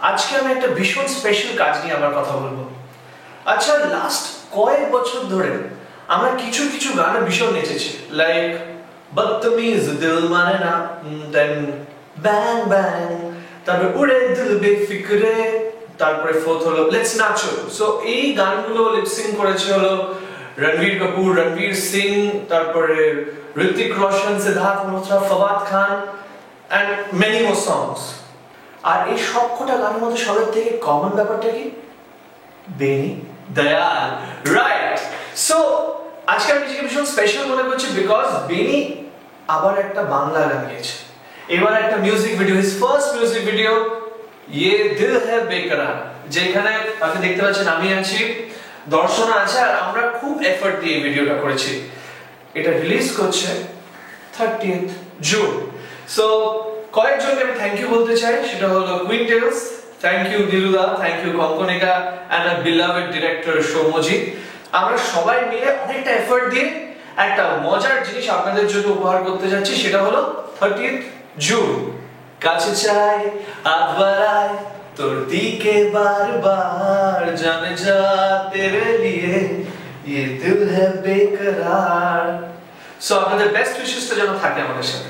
আজকে আমি একটা ভীষণ স্পেশাল কাজ নিয়ে আবার কথা বলবো। আচ্ছা, লাস্ট কয়েক বছর ধরে আমরা কিছু কিছু গানে ভীষণ নেচেছি, লাইক বদতমিজ দিল মানে না, দেন ব্যাং ব্যাং, তারপরে উড়ে দিল বেফিকরে, তারপরে ফোর্থ হলো লেটস নাচো। সো এই গানগুলো লিপসিং করেছে হলো রণবীর কাপুর, রণবীর সিং, তারপরে ঋতিক রোশন, সিদ্ধার্থ মালহোত্রা, ফওয়াদ খান and many more songs. আর এই সবকটা গানের মধ্যে সবার থেকে কমন ব্যাপারটা কি? বেনি দয়াল, রাইট? সো আজকে আমি নিজেকে ভীষণ স্পেশাল মনে করছি বিকজ বেনি আবার একটা বাংলা গান গেয়েছে। এবার একটা music video, his first music video ये दिल है बेकরার, যেখানে আপনি দেখতে পাচ্ছেন আমি আছি, দর্শনা আছে, আর আমরা খুব এফর্ট দিয়ে ভিডিওটা করেছি। এটা রিলিজ করছে 30th জুন। সো কয়েকজনকে আমি থ্যাংক ইউ বলতে চাই, সেটা হলো কুইন্টেলস, থ্যাংক ইউ দিলুদা, thank you Kankanika and a beloved director Soumyajit. আমরা সবাই মিলে অনেকটা এফর্ট দিয়ে একটা মজার জিনিস আপনাদের জন্য উপহার করতে যাচ্ছি, সেটা হলো 30th জুন। কাছে চাই হাত বাড়াই তোর দিকে বারবার, জানে যা তেরে লিয়ে ये दिल है बेकरार। সো আপনাদের বেস্ট উইশেসটা যেন থাকে আমাদের সাথে।